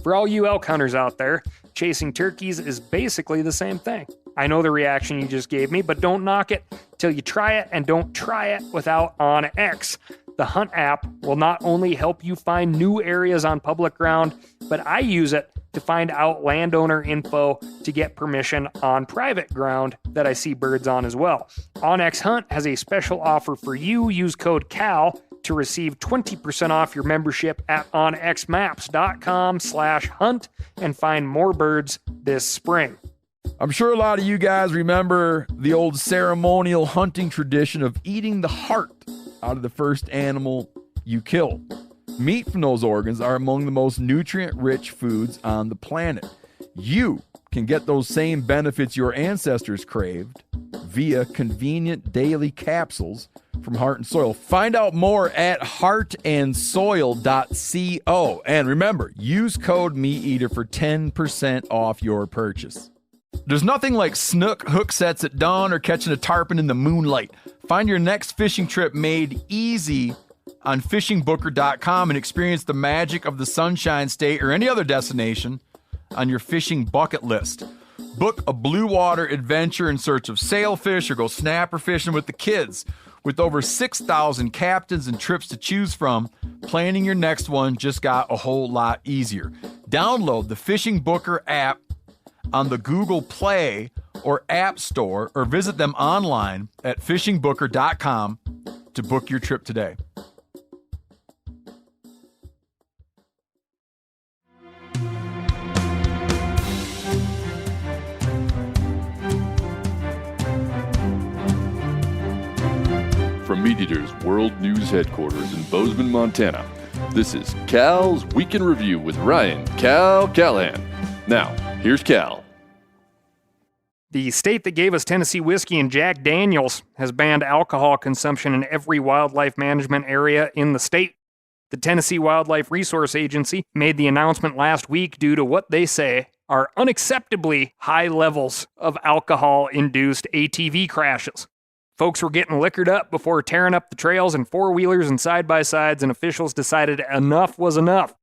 For all you elk hunters out there, chasing turkeys is basically the same thing. I know the reaction you just gave me, but don't knock it till you try it, and don't try it without OnX. The Hunt app will not only help you find new areas on public ground, but I use it to find out landowner info to get permission on private ground that I see birds on as well. OnX Hunt has a special offer for you. Use code CAL to receive 20% off your membership at onxmaps.com/hunt and find more birds this spring. I'm sure a lot of you guys remember the old ceremonial hunting tradition of eating the heart out of the first animal you killed. Meat from those organs are among the most nutrient-rich foods on the planet. You can get those same benefits your ancestors craved via convenient daily capsules from Heart and Soil. Find out more at heartandsoil.co. And remember, use code MeatEater for 10% off your purchase. There's nothing like snook hook sets at dawn or catching a tarpon in the moonlight. Find your next fishing trip made easy on fishingbooker.com and experience the magic of the Sunshine State or any other destination on your fishing bucket list. Book a blue water adventure in search of sailfish or go snapper fishing with the kids. With over 6,000 captains and trips to choose from, planning your next one just got a whole lot easier. Download the Fishing Booker app on the Google Play or App Store, or visit them online at fishingbooker.com to book your trip today. From MeatEater's World News Headquarters in Bozeman, Montana, this is Cal's Week in Review with Ryan Cal Callahan. Now, here's Cal. The state that gave us Tennessee whiskey and Jack Daniels has banned alcohol consumption in every wildlife management area in the state. The Tennessee Wildlife Resource Agency made the announcement last week due to what they say are unacceptably high levels of alcohol-induced ATV crashes. Folks were getting liquored up before tearing up the trails in four-wheelers and side-by-sides, and officials decided enough was enough.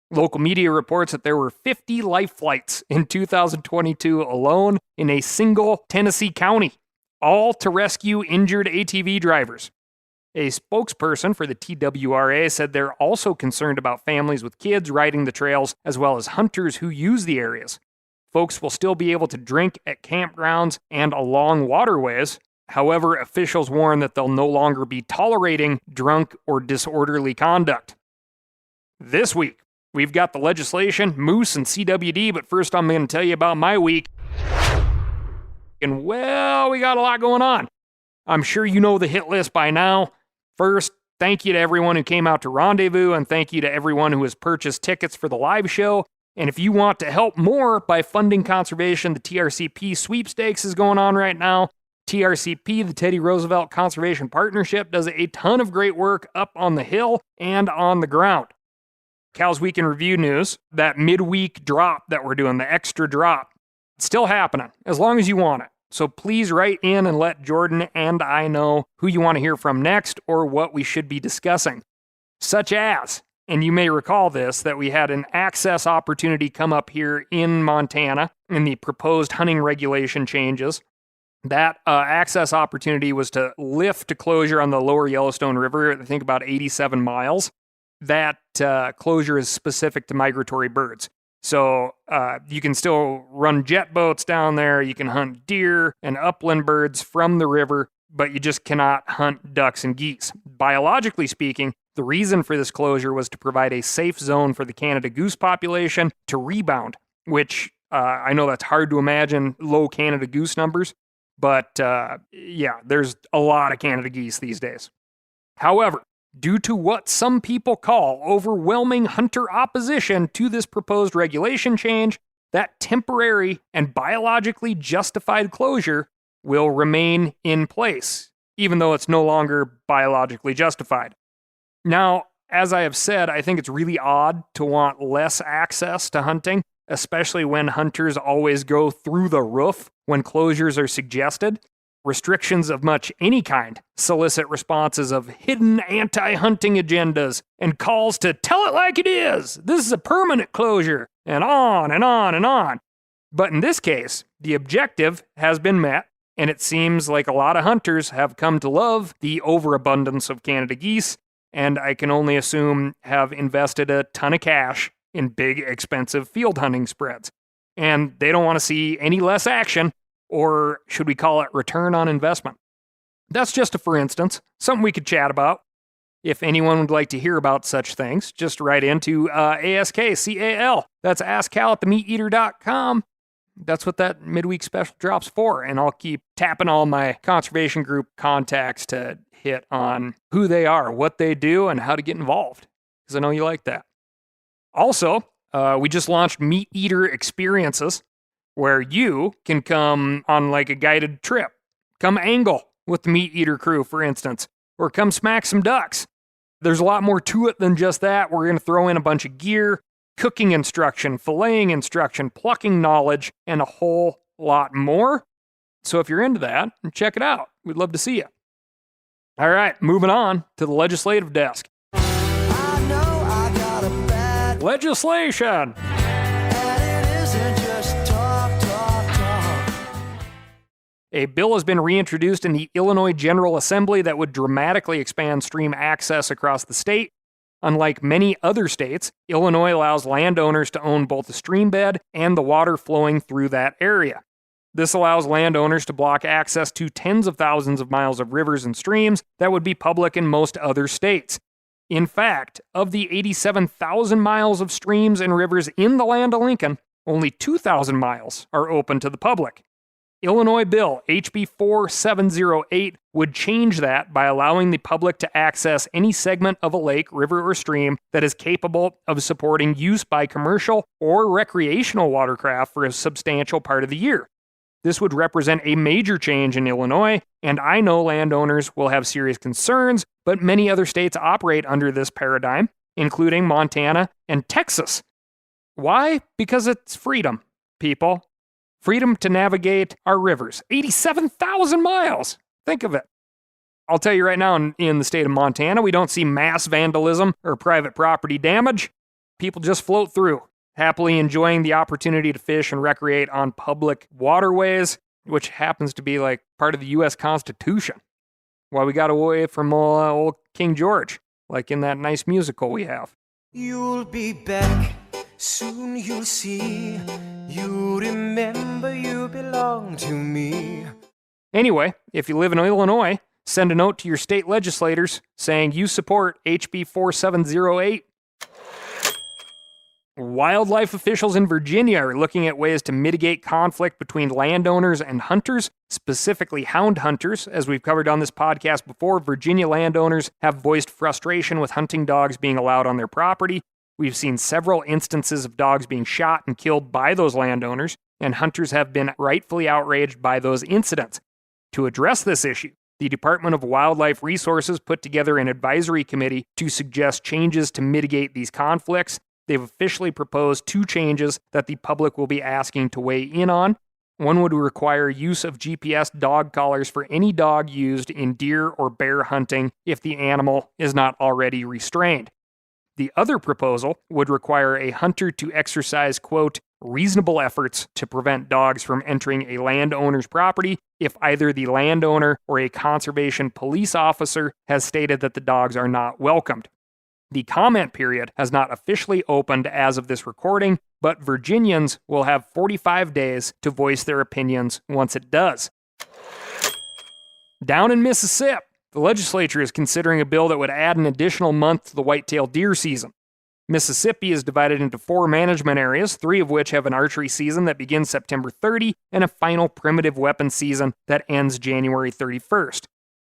Local media reports that there were 50 life flights in 2022 alone in a single Tennessee county, all to rescue injured ATV drivers. A spokesperson for the TWRA said they're also concerned about families with kids riding the trails, as well as hunters who use the areas. Folks will still be able to drink at campgrounds and along waterways. However, officials warn that they'll no longer be tolerating drunk or disorderly conduct. This week, we've got the legislation, moose, and CWD, but first I'm going to tell you about my week. And well, we got a lot going on. I'm sure you know the hit list by now. First, thank you to everyone who came out to Rendezvous, and thank you to everyone who has purchased tickets for the live show. And if you want to help more by funding conservation, the TRCP sweepstakes is going on right now. TRCP, the Teddy Roosevelt Conservation Partnership, does a ton of great work up on the Hill and on the ground. Cal's Week in Review news, that midweek drop that we're doing, the extra drop, it's still happening, as long as you want it. So please write in and let Jordan and I know who you want to hear from next or what we should be discussing. Such as, and you may recall this, that we had an access opportunity come up here in Montana in the proposed hunting regulation changes. That access opportunity was to lift a closure on the lower Yellowstone River, I think about 87 miles. That closure is specific to migratory birds. So you can still run jet boats down there, you can hunt deer and upland birds from the river, but you just cannot hunt ducks and geese. Biologically speaking, the reason for this closure was to provide a safe zone for the Canada goose population to rebound, which I know that's hard to imagine, low Canada goose numbers. But yeah, there's a lot of Canada geese these days. However, due to what some people call overwhelming hunter opposition to this proposed regulation change, that temporary and biologically justified closure will remain in place, even though it's no longer biologically justified. Now, as I have said, I think it's really odd to want less access to hunting, especially when hunters always go through the roof when closures are suggested. Restrictions of much any kind solicit responses of hidden anti-hunting agendas and calls to tell it like it is. This is a permanent closure. and on and on and on. But in this case, the objective has been met, and it seems like a lot of hunters have come to love the overabundance of Canada geese, and I can only assume have invested a ton of cash in big, expensive field hunting spreads. And they don't want to see any less action, or should we call it return on investment? That's just a for instance, something we could chat about. If anyone would like to hear about such things, just write into ASKCAL. That's askcal at themeateater.com. That's what that midweek special drop's for, and I'll keep tapping all my conservation group contacts to hit on who they are, what they do, and how to get involved, because I know you like that. Also, we just launched Meat Eater Experiences, where you can come on like a guided trip. Come angle with the Meat Eater crew, for instance, or come smack some ducks. There's a lot more to it than just that. We're going to throw in a bunch of gear, cooking instruction, filleting instruction, plucking knowledge, and a whole lot more. So if you're into that, check it out. We'd love to see you. All right, moving on to the legislative desk. I know I got a bad Legislation! and it isn't just talk. A bill has been reintroduced in the Illinois General Assembly that would dramatically expand stream access across the state. Unlike many other states, Illinois allows landowners to own both the stream bed and the water flowing through that area. This allows landowners to block access to tens of thousands of miles of rivers and streams that would be public in most other states. In fact, of the 87,000 miles of streams and rivers in the land of Lincoln, only 2,000 miles are open to the public. Illinois Bill HB 4708 would change that by allowing the public to access any segment of a lake, river, or stream that is capable of supporting use by commercial or recreational watercraft for a substantial part of the year. This would represent a major change in Illinois, and I know landowners will have serious concerns, but many other states operate under this paradigm, including Montana and Texas. Why? Because it's freedom, people. Freedom to navigate our rivers. 87,000 miles! Think of it. I'll tell you right now, in the state of Montana, we don't see mass vandalism or private property damage. People just float through, happily enjoying the opportunity to fish and recreate on public waterways, which happens to be like part of the U.S. Constitution. Why we got away from old King George, like in that nice musical we have. You'll be back, soon you'll see. You remember you belong to me. Anyway, if you live in Illinois, send a note to your state legislators saying you support HB 4708. Wildlife officials in Virginia are looking at ways to mitigate conflict between landowners and hunters, specifically hound hunters. As we've covered on this podcast before, Virginia landowners have voiced frustration with hunting dogs being allowed on their property. We've seen several instances of dogs being shot and killed by those landowners, and hunters have been rightfully outraged by those incidents. To address this issue, the Department of Wildlife Resources put together an advisory committee to suggest changes to mitigate these conflicts. They've officially proposed 2 changes that the public will be asking to weigh in on. One would require use of GPS dog collars for any dog used in deer or bear hunting if the animal is not already restrained. The other proposal would require a hunter to exercise, quote, reasonable efforts to prevent dogs from entering a landowner's property if either the landowner or a conservation police officer has stated that the dogs are not welcomed. The comment period has not officially opened as of this recording, but Virginians will have 45 days to voice their opinions once it does. Down in Mississippi, the legislature is considering a bill that would add an additional month to the whitetail deer season. Mississippi is divided into 4 management areas, 3 of which have an archery season that begins September 30 and a final primitive weapon season that ends January 31st.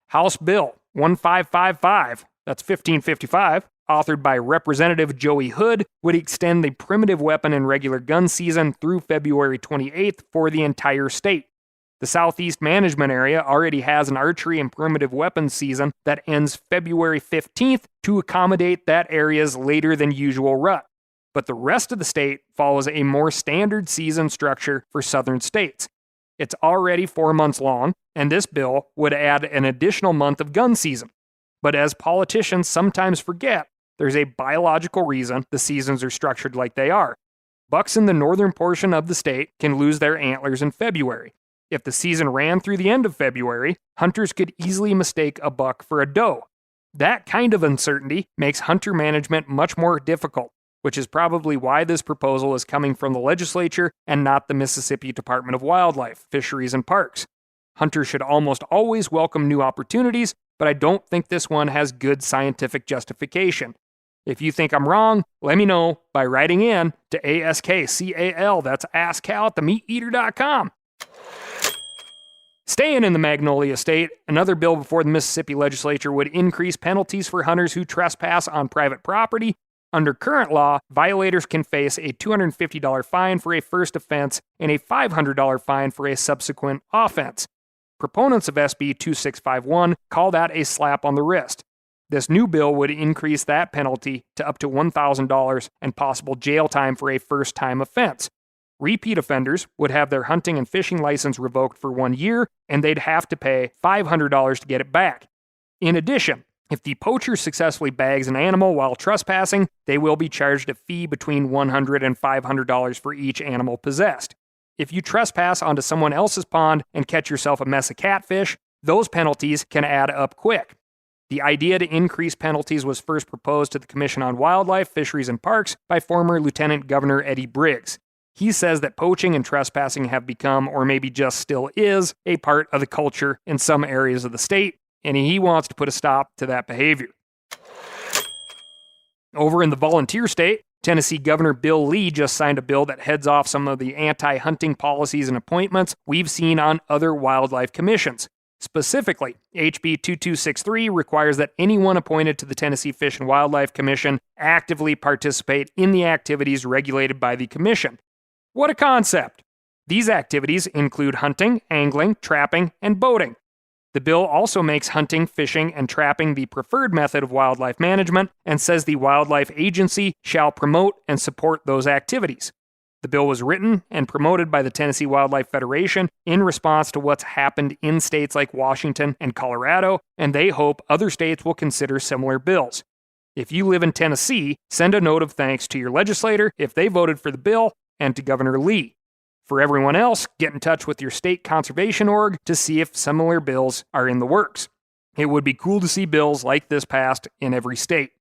House Bill 1555, that's 1555, authored by Representative Joey Hood, would extend the primitive weapon and regular gun season through February 28th for the entire state. The Southeast Management Area already has an archery and primitive weapons season that ends February 15th to accommodate that area's later than usual rut. But the rest of the state follows a more standard season structure for southern states. It's already 4 months long, and this bill would add an additional month of gun season. But as politicians sometimes forget, there's a biological reason the seasons are structured like they are. Bucks in the northern portion of the state can lose their antlers in February. If the season ran through the end of February, hunters could easily mistake a buck for a doe. That kind of uncertainty makes hunter management much more difficult, which is probably why this proposal is coming from the legislature and not the Mississippi Department of Wildlife, Fisheries, and Parks. Hunters should almost always welcome new opportunities, but I don't think this one has good scientific justification. If you think I'm wrong, let me know by writing in to ASKCAL, that's AskCal at themeateater.com. Staying in the Magnolia State, another bill before the Mississippi legislature would increase penalties for hunters who trespass on private property. Under current law, violators can face a $250 fine for a first offense and a $500 fine for a subsequent offense. Proponents of SB 2651 call that a slap on the wrist. This new bill would increase that penalty to up to $1,000 and possible jail time for a first-time offense. Repeat offenders would have their hunting and fishing license revoked for 1 year, and they'd have to pay $500 to get it back. In addition, if the poacher successfully bags an animal while trespassing, they will be charged a fee between $100 and $500 for each animal possessed. If you trespass onto someone else's pond and catch yourself a mess of catfish, those penalties can add up quick. The idea to increase penalties was first proposed to the Commission on Wildlife, Fisheries, and Parks by former Lieutenant Governor Eddie Briggs. He says that poaching and trespassing have become, or maybe just still is, a part of the culture in some areas of the state, and he wants to put a stop to that behavior. Over in the volunteer state, Tennessee Governor Bill Lee just signed a bill that heads off some of the anti-hunting policies and appointments we've seen on other wildlife commissions. Specifically, HB 2263 requires that anyone appointed to the Tennessee Fish and Wildlife Commission actively participate in the activities regulated by the commission. What a concept! These activities include hunting, angling, trapping, and boating. The bill also makes hunting, fishing, and trapping the preferred method of wildlife management and says the Wildlife Agency shall promote and support those activities. The bill was written and promoted by the Tennessee Wildlife Federation in response to what's happened in states like Washington and Colorado, and they hope other states will consider similar bills. If you live in Tennessee, send a note of thanks to your legislator if they voted for the bill and to Governor Lee. For everyone else, get in touch with your state conservation org to see if similar bills are in the works. It would be cool to see bills like this passed in every state.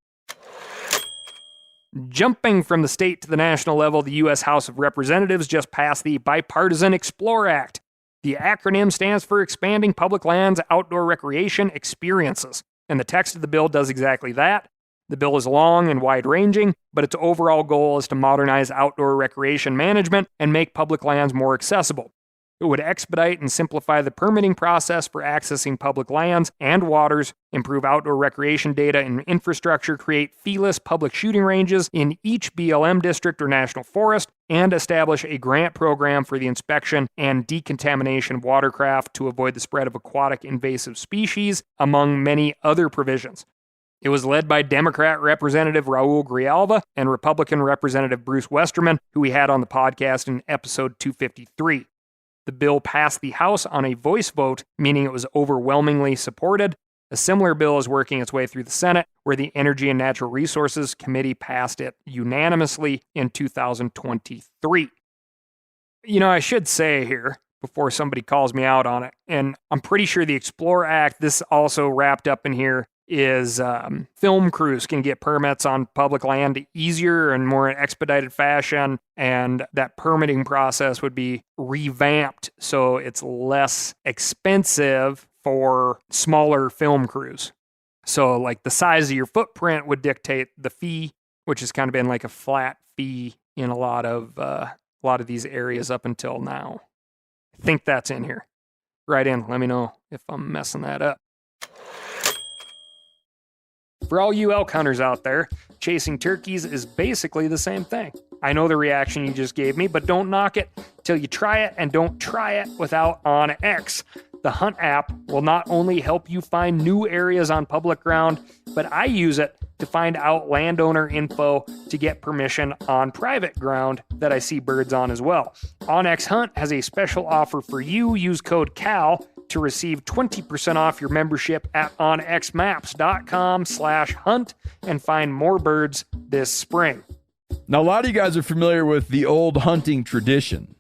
Jumping from the state to the national level, the U.S. House of Representatives just passed the Bipartisan Explore Act. The acronym stands for Expanding Public Lands Outdoor Recreation Experiences, and the text of the bill does exactly that. The bill is long and wide-ranging, but its overall goal is to modernize outdoor recreation management and make public lands more accessible. It would expedite and simplify the permitting process for accessing public lands and waters, improve outdoor recreation data and infrastructure, create fee-less public shooting ranges in each BLM district or national forest, and establish a grant program for the inspection and decontamination of watercraft to avoid the spread of aquatic invasive species, among many other provisions. It was led by Democrat Representative Raul Grijalva and Republican Representative Bruce Westerman, who we had on the podcast in episode 253. The bill passed the House on a voice vote, meaning it was overwhelmingly supported. A similar bill is working its way through the Senate, where the Energy and Natural Resources Committee passed it unanimously in 2023. You know, I should say here, before somebody calls me out on it, and I'm pretty sure the Explore Act, this also wrapped up in here, is film crews can get permits on public land easier and more expedited fashion, and that permitting process would be revamped so it's less expensive for smaller film crews. So like the size of your footprint would dictate the fee, which has kind of been like a flat fee in a lot of these areas up until now. I think that's in here. Write in, let me know if I'm messing that up. For all you elk hunters out there, chasing turkeys is basically the same thing. I know the reaction you just gave me, but don't knock it till you try it, and don't try it without OnX. The Hunt app will not only help you find new areas on public ground, but I use it to find out landowner info to get permission on private ground that I see birds on as well. OnX Hunt has a special offer for you. Use code CAL to receive 20% off your membership at onxmaps.com/hunt and find more birds this spring. Now, a lot of you guys are familiar with the old hunting tradition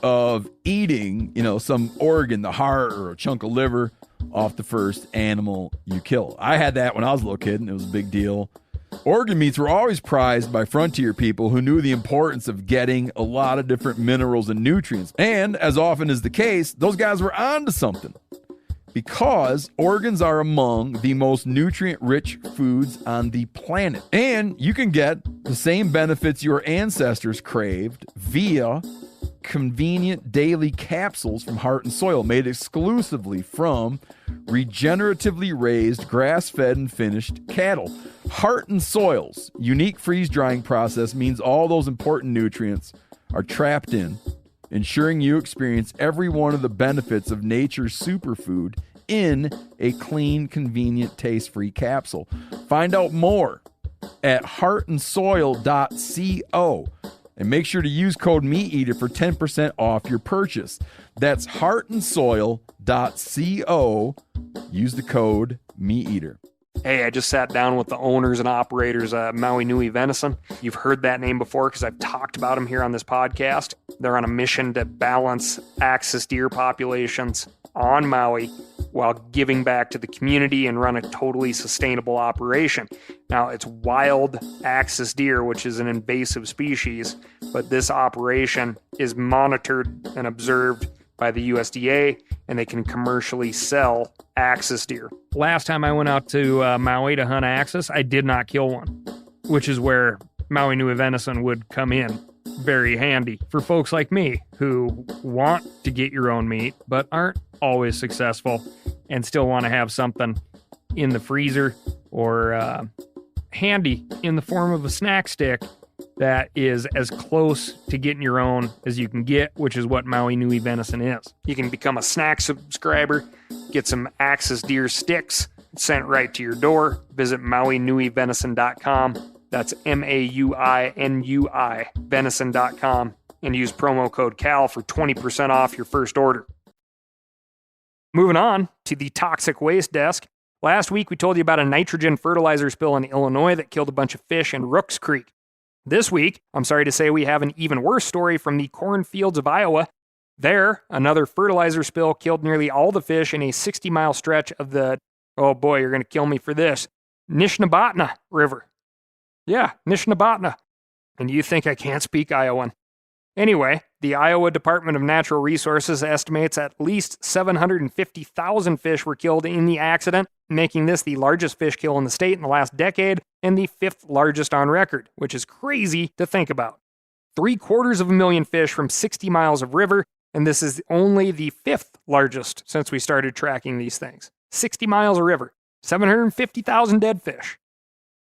of eating, some organ, the heart or a chunk of liver off the first animal you kill. I had that when I was a little kid, and it was a big deal. Organ meats were always prized by frontier people who knew the importance of getting a lot of different minerals and nutrients. And as often is the case, those guys were onto something, because organs are among the most nutrient-rich foods on the planet. And you can get the same benefits your ancestors craved via convenient daily capsules from Heart and Soil, made exclusively from regeneratively raised, grass-fed, and finished cattle. Heart and Soil's unique freeze-drying process means all those important nutrients are trapped in, ensuring you experience every one of the benefits of nature's superfood in a clean, convenient, taste-free capsule. Find out more at heartandsoil.co. And make sure to use code MeatEater for 10% off your purchase. That's heartandsoil.co. Use the code MeatEater. Hey, I just sat down with the owners and operators of Maui Nui Venison. You've heard that name before because I've talked about them here on this podcast. They're on a mission to balance axis deer populations on Maui while giving back to the community and run a totally sustainable operation. Now, it's wild axis deer, which is an invasive species, but this operation is monitored and observed by the USDA, and they can commercially sell axis deer. Last time I went out to Maui to hunt axis, I did not kill one, which is where Maui Nui Venison would come in very handy for folks like me who want to get your own meat, but aren't always successful and still want to have something in the freezer or handy in the form of a snack stick that is as close to getting your own as you can get, which is what Maui Nui Venison is. You can become a snack subscriber, get some axis deer sticks sent right to your door. Visit MauiNuiVenison.com. That's MAUINUI venison.com, and use promo code CAL for 20% off your first order. Moving on to the toxic waste desk. Last week we told you about a nitrogen fertilizer spill in Illinois that killed a bunch of fish in Rooks Creek. This week, I'm sorry to say, we have an even worse story from the cornfields of Iowa. There, another fertilizer spill killed nearly all the fish in a 60-mile stretch of the, oh boy, you're going to kill me for this, Nishnabotna River. Yeah, Nishnabotna. And you think I can't speak Iowan. Anyway, the Iowa Department of Natural Resources estimates at least 750,000 fish were killed in the accident, making this the largest fish kill in the state in the last decade and the 5th largest on record, which is crazy to think about. 750,000 fish from 60 miles of river, and this is only the 5th largest since we started tracking these things. 60 miles of river, 750,000 dead fish.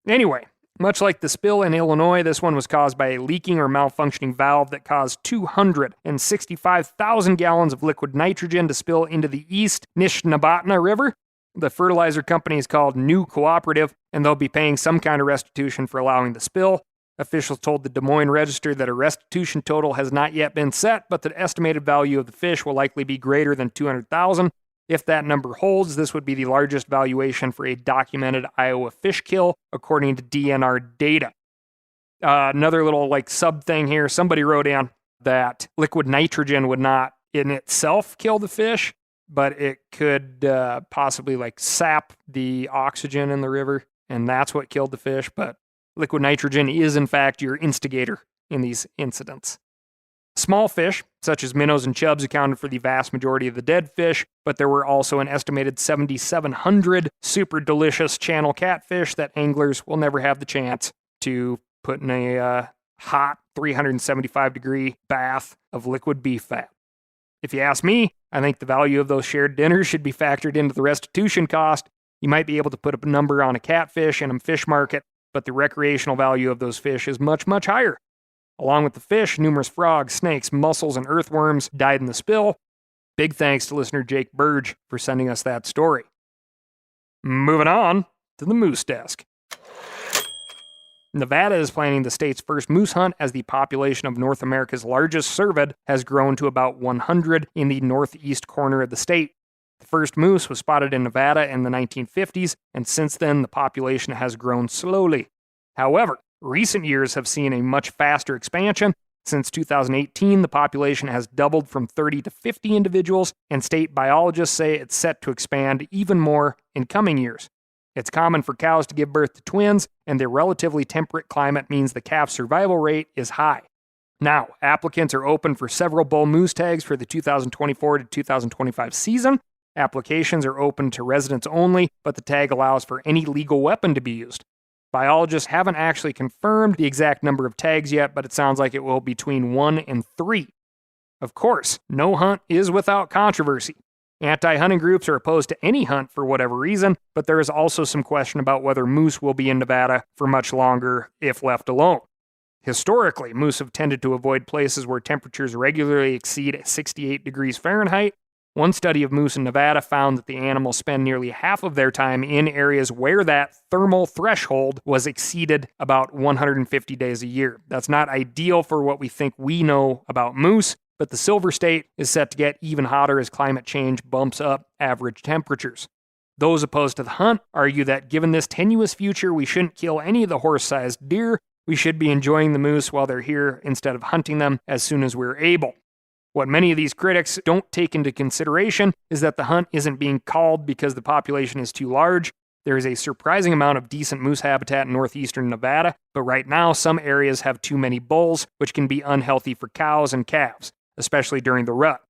Anyway, much like the spill in Illinois, this one was caused by a leaking or malfunctioning valve that caused 265,000 gallons of liquid nitrogen to spill into the East Nishnabotna River. The fertilizer company is called New Cooperative, and they'll be paying some kind of restitution for allowing the spill. Officials told the Des Moines Register that a restitution total has not yet been set, but the estimated value of the fish will likely be greater than $200,000. If that number holds, this would be the largest valuation for a documented Iowa fish kill, according to DNR data. Another little sub thing here. Somebody wrote in that liquid nitrogen would not in itself kill the fish, but it could possibly sap the oxygen in the river, and that's what killed the fish. But liquid nitrogen is in fact your instigator in these incidents. Small fish, such as minnows and chubs, accounted for the vast majority of the dead fish, but there were also an estimated 7,700 super delicious channel catfish that anglers will never have the chance to put in a hot 375-degree bath of liquid beef fat. If you ask me, I think the value of those shared dinners should be factored into the restitution cost. You might be able to put a number on a catfish in a fish market, but the recreational value of those fish is much, much higher. Along with the fish, numerous frogs, snakes, mussels, and earthworms died in the spill. Big thanks to listener Jake Burge for sending us that story. Moving on to the moose desk. Nevada is planning the state's first moose hunt as the population of North America's largest cervid has grown to about 100 in the northeast corner of the state. The first moose was spotted in Nevada in the 1950s, and since then the population has grown slowly. However, Recent years have seen a much faster expansion. Since 2018, the population has doubled from 30 to 50 individuals, and state biologists say it's set to expand even more in coming years. It's common for cows to give birth to twins, and their relatively temperate climate means the calf survival rate is high. Now, applicants are open for several bull moose tags for the 2024 to 2025 season. Applications are open to residents only, but the tag allows for any legal weapon to be used. Biologists haven't actually confirmed the exact number of tags yet, but it sounds like it will be between 1 and 3. Of course, no hunt is without controversy. Anti-hunting groups are opposed to any hunt for whatever reason, but there is also some question about whether moose will be in Nevada for much longer if left alone. Historically, moose have tended to avoid places where temperatures regularly exceed 68 degrees Fahrenheit. One study of moose in Nevada found that the animals spend nearly half of their time in areas where that thermal threshold was exceeded about 150 days a year. That's not ideal for what we think we know about moose, but the Silver State is set to get even hotter as climate change bumps up average temperatures. Those opposed to the hunt argue that given this tenuous future, we shouldn't kill any of the horse-sized deer. We should be enjoying the moose while they're here instead of hunting them as soon as we're able. What many of these critics don't take into consideration is that the hunt isn't being called because the population is too large. There is a surprising amount of decent moose habitat in northeastern Nevada, but right now some areas have too many bulls, which can be unhealthy for cows and calves, especially during the rut.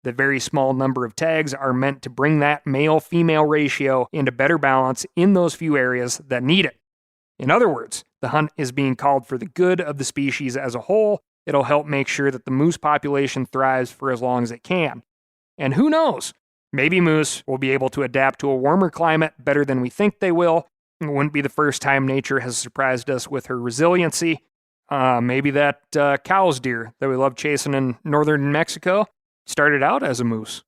The very small number of tags are meant to bring that male-female ratio into better balance in those few areas that need it. In other words, the hunt is being called for the good of the species as a whole. It'll help make sure that the moose population thrives for as long as it can. And who knows? Maybe moose will be able to adapt to a warmer climate better than we think they will. It wouldn't be the first time nature has surprised us with her resiliency. Maybe that cow's deer that we love chasing in northern New Mexico started out as a moose.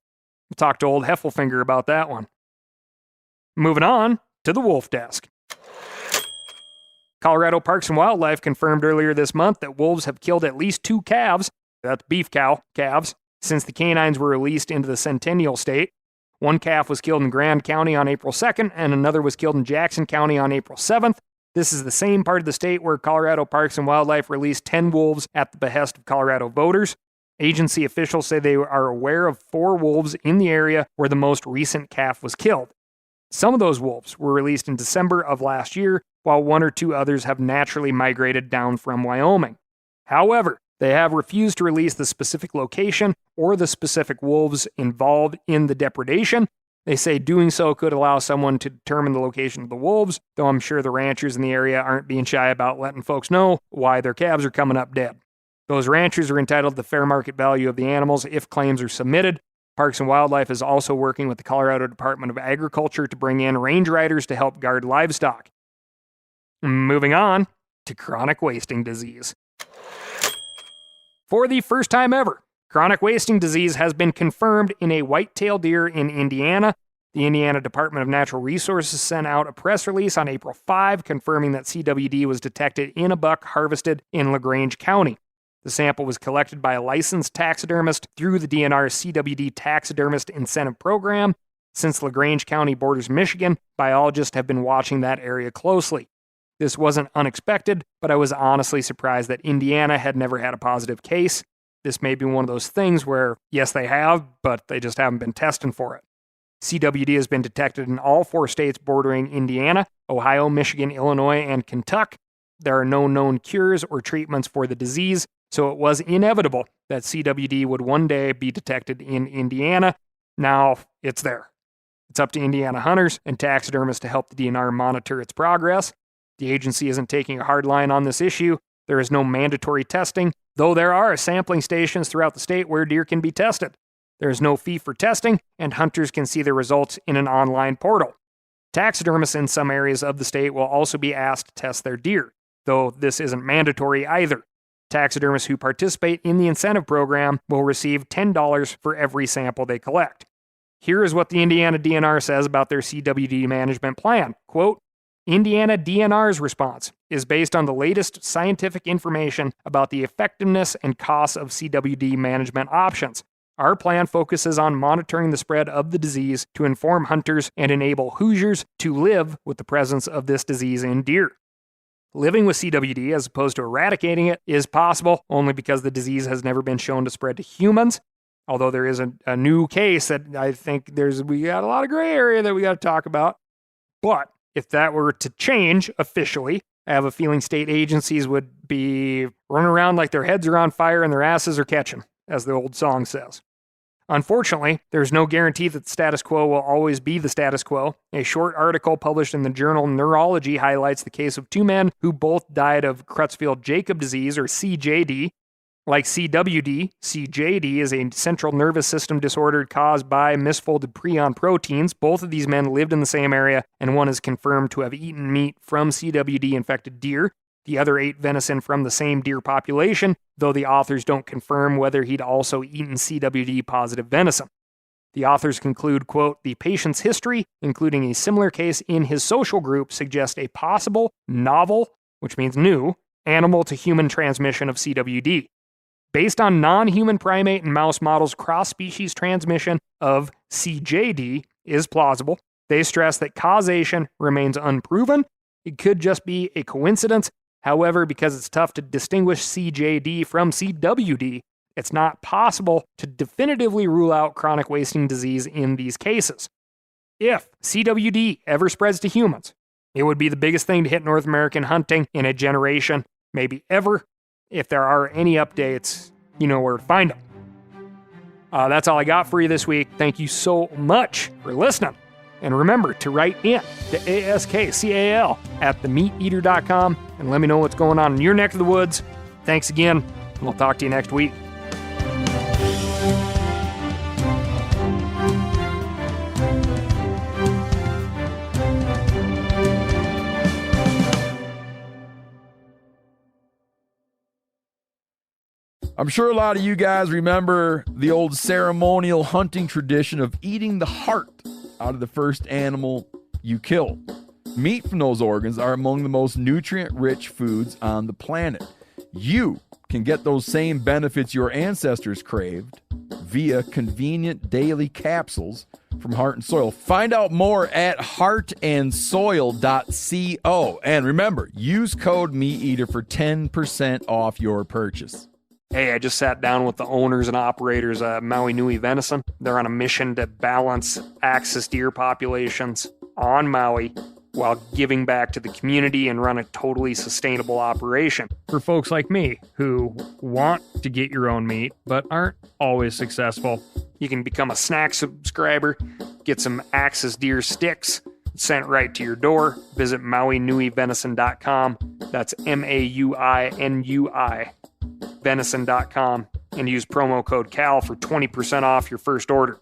We'll talk to old Heffelfinger about that one. Moving on to the wolf desk. Colorado Parks and Wildlife confirmed earlier this month that wolves have killed at least 2 calves, that's beef cow calves, since the canines were released into the Centennial State. One calf was killed in Grand County on April 2nd, and another was killed in Jackson County on April 7th. This is the same part of the state where Colorado Parks and Wildlife released 10 wolves at the behest of Colorado voters. Agency officials say they are aware of 4 wolves in the area where the most recent calf was killed. Some of those wolves were released in December of last year, while 1 or 2 others have naturally migrated down from Wyoming. However, they have refused to release the specific location or the specific wolves involved in the depredation. They say doing so could allow someone to determine the location of the wolves, though I'm sure the ranchers in the area aren't being shy about letting folks know why their calves are coming up dead. Those ranchers are entitled to the fair market value of the animals if claims are submitted. Parks and Wildlife is also working with the Colorado Department of Agriculture to bring in range riders to help guard livestock. Moving on to chronic wasting disease. For the first time ever, chronic wasting disease has been confirmed in a white-tailed deer in Indiana. The Indiana Department of Natural Resources sent out a press release on April 5 confirming that CWD was detected in a buck harvested in LaGrange County. The sample was collected by a licensed taxidermist through the DNR's CWD Taxidermist Incentive Program. Since LaGrange County borders Michigan, biologists have been watching that area closely. This wasn't unexpected, but I was honestly surprised that Indiana had never had a positive case. This may be one of those things where, yes, they have, but they just haven't been testing for it. CWD has been detected in all 4 states bordering Indiana, Ohio, Michigan, Illinois, and Kentucky. There are no known cures or treatments for the disease, so it was inevitable that CWD would one day be detected in Indiana. Now, it's there. It's up to Indiana hunters and taxidermists to help the DNR monitor its progress. The agency isn't taking a hard line on this issue. There is no mandatory testing, though there are sampling stations throughout the state where deer can be tested. There is no fee for testing, and hunters can see their results in an online portal. Taxidermists in some areas of the state will also be asked to test their deer, though this isn't mandatory either. Taxidermists who participate in the incentive program will receive $10 for every sample they collect. Here is what the Indiana DNR says about their CWD management plan. Quote, Indiana DNR's response is based on the latest scientific information about the effectiveness and costs of CWD management options. Our plan focuses on monitoring the spread of the disease to inform hunters and enable Hoosiers to live with the presence of this disease in deer. Living with CWD as opposed to eradicating it is possible only because the disease has never been shown to spread to humans. Although there is a new case that I think we got a lot of gray area that we got to talk about. But if that were to change officially, I have a feeling state agencies would be running around like their heads are on fire and their asses are catching, as the old song says. Unfortunately, there's no guarantee that the status quo will always be the status quo. A short article published in the journal Neurology highlights the case of two men who both died of Creutzfeldt-Jakob disease, or CJD. Like CWD, CJD is a central nervous system disorder caused by misfolded prion proteins. Both of these men lived in the same area, and one is confirmed to have eaten meat from CWD-infected deer. The other ate venison from the same deer population, though the authors don't confirm whether he'd also eaten CWD-positive venison. The authors conclude, quote, the patient's history, including a similar case in his social group, suggests a possible, novel, which means new, animal-to-human transmission of CWD. Based on non-human primate and mouse models, cross-species transmission of CJD is plausible. They stress that causation remains unproven. It could just be a coincidence. However, because it's tough to distinguish CJD from CWD, it's not possible to definitively rule out chronic wasting disease in these cases. If CWD ever spreads to humans, it would be the biggest thing to hit North American hunting in a generation, maybe ever. If there are any updates, you know where to find them. That's all I got for you this week. Thank you so much for listening. And remember to write in to ASKCAL at themeateater.com and let me know what's going on in your neck of the woods. Thanks again, and we'll talk to you next week. I'm sure a lot of you guys remember the old ceremonial hunting tradition of eating the heart out of the first animal you kill. Meat from those organs are among the most nutrient-rich foods on the planet. You can get those same benefits your ancestors craved via convenient daily capsules from Heart and Soil. Find out more at heartandsoil.co. And remember, use code MeatEater for 10% off your purchase. Hey, I just sat down with the owners and operators of Maui Nui Venison. They're on a mission to balance axis deer populations on Maui while giving back to the community and run a totally sustainable operation. For folks like me who want to get your own meat but aren't always successful, you can become a snack subscriber, get some axis deer sticks sent right to your door. Visit MauiNuiVenison.com. That's MAUINUI. venison.com and use promo code CAL for 20% off your first order.